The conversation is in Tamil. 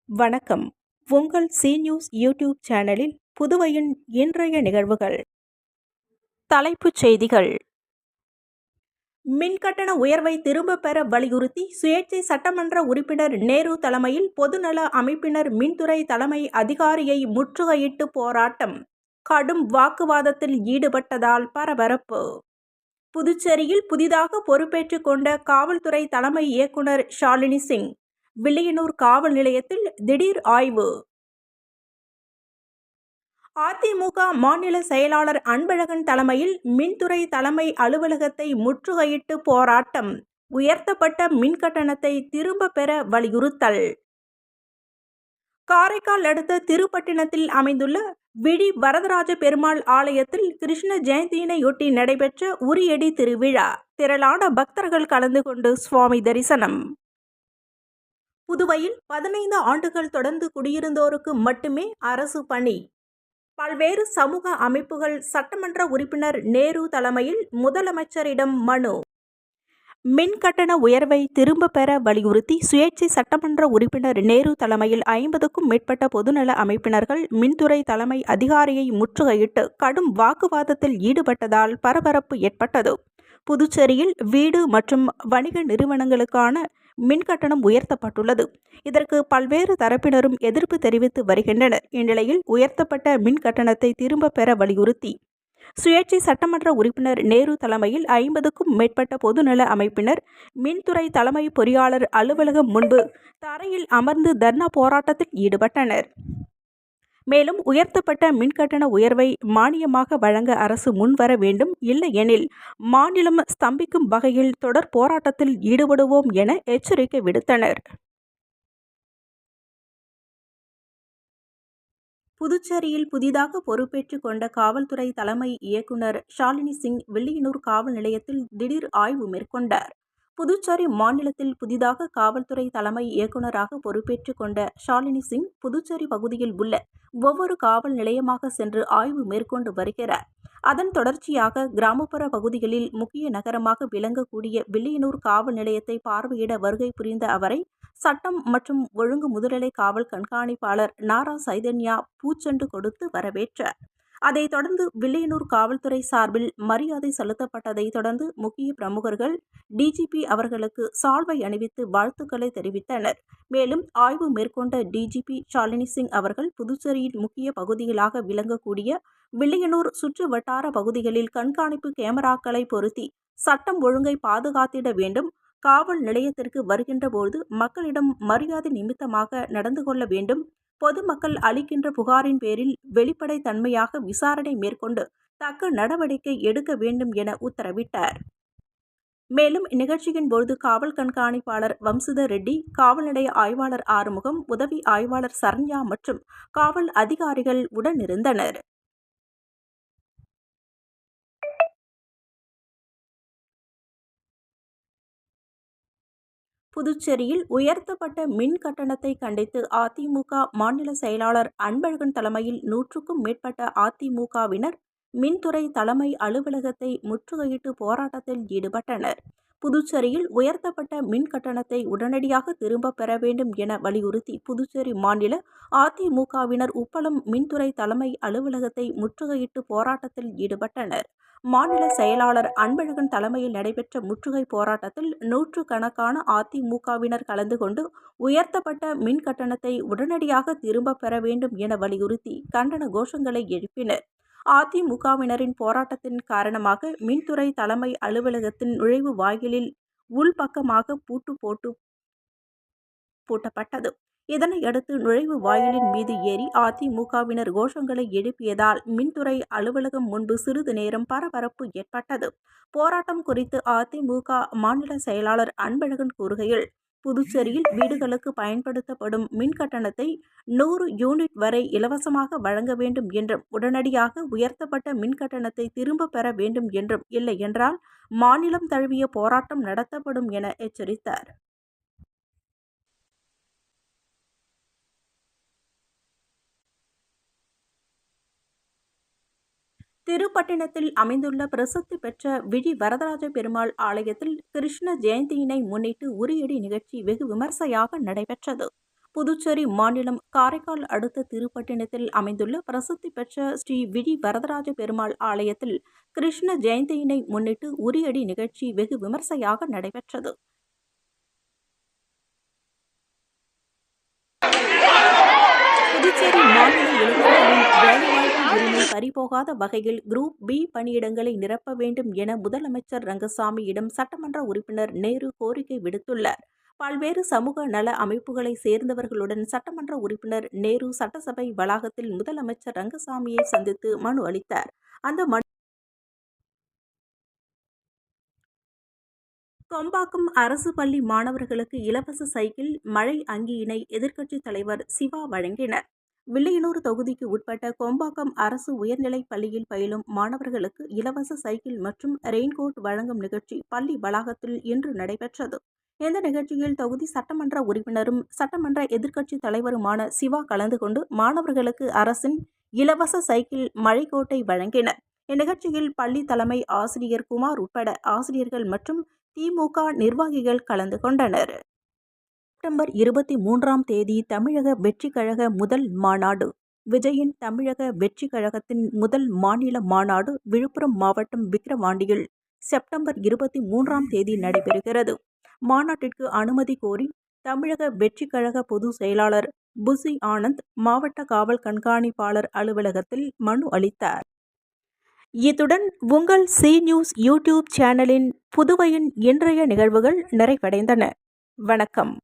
வணக்கம். உங்கள் சி நியூஸ் யூடியூப் சேனலில் புதுவையின் இன்றைய நிகழ்வுகள். தலைப்புச் செய்திகள். மின்கட்டண உயர்வை திரும்பப் பெற வலியுறுத்தி சுயேட்சை சட்டமன்ற உறுப்பினர் நேரு தலைமையில் பொதுநல அமைப்பினர் மின்துறை தலைமை அதிகாரியை முற்றுகையிட்டு போராட்டம். கடும் வாக்குவாதத்தில் ஈடுபட்டதால் பரபரப்பு. புதுச்சேரியில் புதிதாக பொறுப்பேற்றுக் கொண்ட காவல்துறை தலைமை இயக்குனர் ஷாலினி சிங் வில்லியனூர் காவல் நிலையத்தில் திடீர் ஆய்வு. அதிமுக மாநில செயலாளர் அன்பழகன் தலைமையில் மின்துறை தலைமை அலுவலகத்தை முற்றுகையிட்டு போராட்டம். உயர்த்தப்பட்ட மின்கட்டணத்தை திரும்ப பெற வலியுறுத்தல். காரைக்கால் அடுத்த திருப்பட்டினத்தில் அமைந்துள்ள விடி வரதராஜ பெருமாள் ஆலயத்தில் கிருஷ்ண ஜெயந்தியினையொட்டி நடைபெற்ற உரியடி திருவிழா. திரளான பக்தர்கள் கலந்து கொண்டு சுவாமி தரிசனம். புதுவையில் 15 ஆண்டுகள் தொடர்ந்து குடியிருந்தோருக்கு மட்டுமே அரசு பணி. பல்வேறு சமூக அமைப்புகள் சட்டமன்ற உறுப்பினர் நேரு தலைமையில் முதலமைச்சரிடம் மனு. மின்கட்டண உயர்வை திரும்ப பெற வலியுறுத்தி சுயேட்சை சட்டமன்ற உறுப்பினர் நேரு தலைமையில் 50க்கும் மேற்பட்ட பொதுநல அமைப்பினர்கள் மின்துறை தலைமை அதிகாரியை முற்றுகையிட்டு கடும் வாக்குவாதத்தில் ஈடுபட்டதால் பரபரப்பு ஏற்பட்டது. புதுச்சேரியில் வீடு மற்றும் வணிக நிறுவனங்களுக்கான மின்கட்டணம் உயர்த்தப்பட்டுள்ளது. இதற்கு பல்வேறு தரப்பினரும் எதிர்ப்பு தெரிவித்து வருகின்றனர். இந்நிலையில் உயர்த்தப்பட்ட மின் கட்டணத்தை திரும்ப பெற வலியுறுத்தி சுயேட்சை சட்டமன்ற உறுப்பினர் நேரு தலைமையில் 50க்கும் மேற்பட்ட பொதுநல அமைப்பினர் மின்துறை தலைமை பொறியாளர் அலுவலகம் முன்பு தரையில் அமர்ந்து தர்ணா போராட்டத்தில் ஈடுபட்டனர். மேலும் உயர்த்தப்பட்ட மின்கட்டண உயர்வை மானியமாக வழங்க அரசு முன்வர வேண்டும், இல்லையெனில் மாநிலம் ஸ்தம்பிக்கும் வகையில் தொடர் போராட்டத்தில் ஈடுபடுவோம் என எச்சரிக்கை விடுத்தனர். புதுச்சேரியில் புதிதாக பொறுப்பேற்றுக் கொண்ட காவல்துறை தலைமை இயக்குனர் ஷாலினி சிங் வில்லியனூர் காவல் நிலையத்தில் திடீர் ஆய்வு மேற்கொண்டார். புதுச்சேரி மாநிலத்தில் புதிதாக காவல்துறை தலைமை இயக்குநராக பொறுப்பேற்றுக் கொண்ட ஷாலினி சிங் புதுச்சேரி பகுதியில் உள்ள ஒவ்வொரு காவல் நிலையமாக சென்று ஆய்வு மேற்கொண்டு வருகிறார். அதன் தொடர்ச்சியாக கிராமப்புற பகுதிகளில் முக்கிய நகரமாக விளங்கக்கூடிய வில்லியனூர் காவல் நிலையத்தை பார்வையிட வருகை புரிந்த அவரை சட்டம் மற்றும் ஒழுங்கு முதுநிலை காவல் கண்காணிப்பாளர் நாரா சைதன்யா பூச்செண்டு கொடுத்து வரவேற்றார். அதைத் தொடர்ந்து வில்லியனூர் காவல்துறை சார்பில் மரியாதை செலுத்தப்பட்டதைத் தொடர்ந்து முக்கிய பிரமுகர்கள் டிஜிபி அவர்களுக்கு சால்வை அணிவித்து வாழ்த்துக்களை தெரிவித்தனர். மேலும் ஆய்வு மேற்கொண்ட டிஜிபி ஷாலினி சிங் அவர்கள் புதுச்சேரியின் முக்கிய பகுதிகளாக விளங்கக்கூடிய வில்லியனூர் சுற்று வட்டார பகுதிகளில் கண்காணிப்பு கேமராக்களை பொருத்தி சட்டம் ஒழுங்கை பாதுகாத்திட வேண்டும், காவல் நிலையத்திற்கு வருகின்ற போது மக்களிடம் மரியாதை நிமித்தமாக நடந்து கொள்ள வேண்டும், பொதுமக்கள் அளிக்கின்ற புகாரின் பேரில் வெளிப்படைத்தன்மையாக விசாரணை மேற்கொண்டு தக்க நடவடிக்கை எடுக்க வேண்டும் என உத்தரவிட்டார். மேலும் இந்நிகழ்ச்சியின் போது காவல் கண்காணிப்பாளர் வம்சுதர் ரெட்டி, காவல் நிலைய ஆய்வாளர் ஆறுமுகம், உதவி ஆய்வாளர் சரண்யா மற்றும் காவல் அதிகாரிகள் உடனிருந்தனர். புதுச்சேரியில் உயர்த்தப்பட்ட மின் கட்டணத்தை கண்டித்து அதிமுக மாநில செயலாளர் அன்பழகன் தலைமையில் 100க்கும் மேற்பட்ட அதிமுகவினர் மின்துறை தலைமை அலுவலகத்தை முற்றுகையிட்டு போராட்டத்தில் ஈடுபட்டனர். புதுச்சேரியில் உயர்த்தப்பட்ட மின் கட்டணத்தை உடனடியாக திரும்பப் பெற வேண்டும் என வலியுறுத்தி புதுச்சேரி மாநில அதிமுகவினர் உப்பளம் மின்துறை தலைமை அலுவலகத்தை முற்றுகையிட்டு போராட்டத்தில் ஈடுபட்டனர். மாநில செயலாளர் அன்பழகன் தலைமையில் நடைபெற்ற முற்றுகை போராட்டத்தில் நூற்றுக்கணக்கான அதிமுகவினர் கலந்து கொண்டு உயர்த்தப்பட்ட மின் கட்டணத்தை உடனடியாக திரும்பப் பெற வேண்டும் என வலியுறுத்தி கண்டன கோஷங்களை எழுப்பினர். அதிமுகவினரின் போராட்டத்தின் காரணமாக மின்துறை தலைமை அலுவலகத்தின் நுழைவு வாயிலில் உள்பக்கமாக பூட்டப்பட்டது. இதனையடுத்து நுழைவு வாயிலின் மீது ஏறி அதிமுகவினர் கோஷங்களை எழுப்பியதால் மின்துறை அலுவலகம் முன்பு சிறிது நேரம் பரபரப்பு ஏற்பட்டது. போராட்டம் குறித்து அதிமுக மாநில செயலாளர் அன்பழகன் கூறுகையில், புதுச்சேரியில் வீடுகளுக்கு பயன்படுத்தப்படும் மின் கட்டணத்தை 100 யூனிட் வரை இலவசமாக வழங்க வேண்டும் என்றும், உடனடியாக உயர்த்தப்பட்ட மின் கட்டணத்தை திரும்ப பெற வேண்டும் என்றும், இல்லையென்றால் மாநிலம் தழுவிய போராட்டம் நடத்தப்படும் என எச்சரித்தார். திருப்பட்டினத்தில் அமைந்துள்ள பிரசித்தி பெற்ற விடி வரதராஜ பெருமாள் ஆலயத்தில் கிருஷ்ண ஜெயந்தியினை முன்னிட்டு உரியடி நிகழ்ச்சி வெகு விமர்சையாக நடைபெற்றது. புதுச்சேரி மாநிலம் காரைக்கால் அடுத்த திருப்பட்டினத்தில் அமைந்துள்ள பிரசித்தி பெற்ற ஸ்ரீ விழி வரதராஜ பெருமாள் ஆலயத்தில் கிருஷ்ண ஜெயந்தியினை முன்னிட்டு உரியடி நிகழ்ச்சி வெகு விமர்சையாக நடைபெற்றது. புதுச்சேரி மாநில இளைஞர்களின் வேலைவாய்ப்பு உரிமை பறிபோகாத வகையில் குரூப் பி பணியிடங்களை நிரப்ப வேண்டும் என முதலமைச்சர் ரங்கசாமியிடம் சட்டமன்ற உறுப்பினர் நேரு கோரிக்கை விடுத்துள்ளார். பல்வேறு சமூக நல அமைப்புகளை சேர்ந்தவர்களுடன் சட்டமன்ற உறுப்பினர் நேரு சட்டசபை வளாகத்தில் முதலமைச்சர் ரங்கசாமியை சந்தித்து மனு அளித்தார். அந்த மனு கொம்பாக்கம் அரசு பள்ளி மாணவர்களுக்கு இலவச சைக்கிள், மழை அங்கியினை எதிர்க்கட்சித் தலைவர் சிவா வழங்கினர். வில்லியனூர் தொகுதிக்கு உட்பட்ட கொம்பாக்கம் அரசு உயர்நிலைப் பள்ளியில் பயிலும் மாணவர்களுக்கு இலவச சைக்கிள் மற்றும் ரெயின்கோட் வழங்கும் நிகழ்ச்சி பள்ளி வளாகத்தில் இன்று நடைபெற்றது. இந்த நிகழ்ச்சியில் தொகுதி சட்டமன்ற உறுப்பினரும் சட்டமன்ற எதிர்க்கட்சித் தலைவருமான சிவா கலந்து கொண்டு மாணவர்களுக்கு அரசின் இலவச சைக்கிள், மழைக்கோட்டை வழங்கினர். இந்நிகழ்ச்சியில் பள்ளி தலைமை ஆசிரியர் குமார் உட்பட ஆசிரியர்கள் மற்றும் திமுக நிர்வாகிகள் கலந்து கொண்டனர். செப்டம்பர் 23ஆம் தேதி தமிழக வெற்றிக் கழக முதல் மாநாடு. விஜயின் தமிழக வெற்றிக் கழகத்தின் முதல் மாநில மாநாடு விழுப்புரம் மாவட்டம் விக்கிரவாண்டியில் செப்டம்பர் 23ஆம் தேதி நடைபெறுகிறது. மாநாட்டிற்கு அனுமதி கோரி தமிழக வெற்றிக் கழக பொதுச் செயலாளர் புசி ஆனந்த் மாவட்ட காவல் கண்காணிப்பாளர் அலுவலகத்தில் மனு அளித்தார். இத்துடன் உங்கள் சி நியூஸ் யூடியூப் சேனலின் புதுவையின் இன்றைய நிகழ்வுகள் நிறைவடைந்தன. வணக்கம்.